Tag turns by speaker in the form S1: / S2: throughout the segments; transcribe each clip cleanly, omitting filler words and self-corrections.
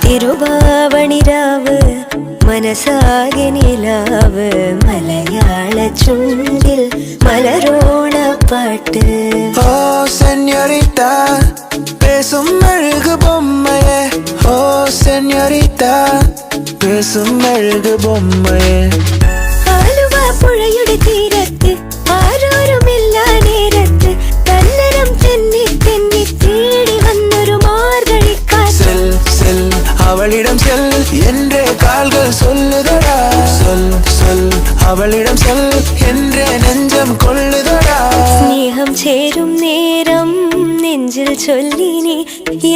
S1: തിരുവാവണിരാവ് മനസാകെ നിലാവ് മലയാള ചുണ്ടിൽ മലരോണപ്പാട്ട്.
S2: ഓ സെഞ്ഞോറിറ്റ പേസും അഴക് ബൊമ്മയെ, ഓ സെഞ്ഞോറിറ്റ പേസും അഴക് ബൊമ്മയെ.
S1: ആലുവ പുഴയുടെ തീരത്ത് ആരോരുമില്ല നേരത്ത് തന്നരം തെന്നി തെന്നി തേടി വന്നൊരു മാർഗഴിക്കാറ്റ്.
S2: அவளிடம் செல் என்றே கால்கள் சொல்லுதடா, சொல் சொல் அவளிடம் செல் என்றே நெஞ்சம் கொள்ளுதடா.
S1: സ്നേഹം ചേരും നേരം നെഞ്ചിൽ ചൊല്ലിനി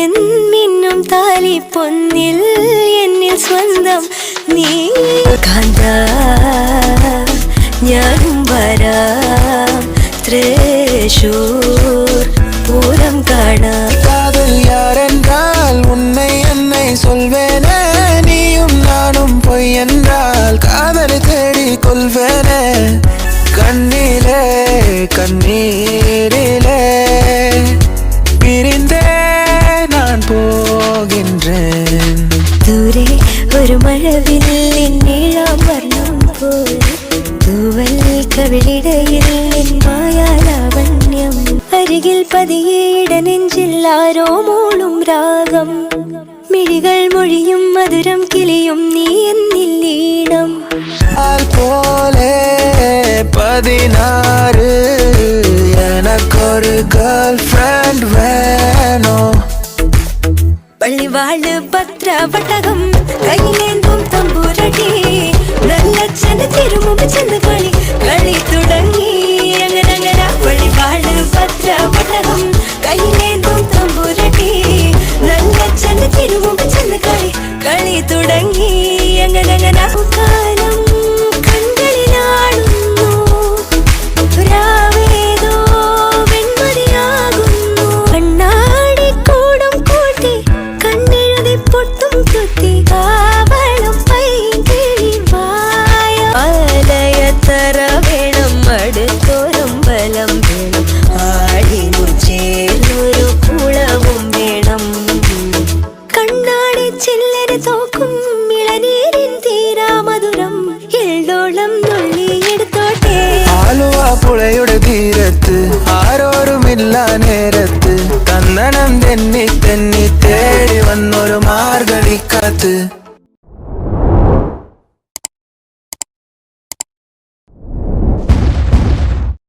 S1: എൻ മിന്നും താലി പൊന്നിൽ എന്നിൽ സ്വന്തം നീ. കാന്താ ഞാനും വരാം തൃശൂർ പൂരം കാണാം.
S2: காதல் யாரென்றால் உன்னை என்னை சொல்வேனே, நீயும் நானும் பொய் என்றால் காதலை தேடி கொள்வேனே. கண்ணிலே கண்ணீரிலே பிரிந்தே நான் போகின்றேன்.
S1: ദൂരെ ഒരു മഴവില്ലിൻ നീളം വർണ്ണം പോൽ തൂവൽ കവിളിടയിൽ നിൻ മായാലാവണ്യം. അരികിൽ പതിയേട നെഞ്ചിൽ ആരോ മൂളും രാഗം. മിഴികൾ മൊഴിയും മധുരം കിളിയും നീ എന്നിൽ ഈണം.
S2: ஆல் போலே 16 எனக்கொரு கேர்ள் ஃப்ரெண்ட் வேணும்.
S1: പള്ളിവാള് പത്രവട്ടകം കയ്യിലേന്തും തമ്പൂരടി നല്ലച്ഛന് തിരുമുമ്പ് ചെന്ന് കളി തുടങ്ങി. അങ്ങനെ പള്ളിവാള് പത്രവട്ടകം കയ്യിലേന്തും തമ്പൂരടി നല്ലച്ഛന് തിരുമുമ്പ് ചെന്ന് കളി തുടങ്ങി. അങ്ങനെ കാലം കൺകളിലാടുന്നു രാവേതോ വെൺമതിയാകുന്നു. കണ്ണാടിക്കൂടും കൂട്ടി കണ്ണെഴുതി പൊട്ടും കുത്തി കാവളം പൈകിഴി വായ. ആലയത്തറ വേണം അടുത്തോരം ബലം വേണം ആടിനു ചേർന്നൊരു കുളവും വേണം. കണ്ണാടി ചില്ലര തോക്കും ഇളനീരിൻ തീരാ മധുരം എള്ളോളം നുള്ളിയെടുത്തോട്ടെ.
S2: ആലുവ പുഴയുടെ തീരത്ത്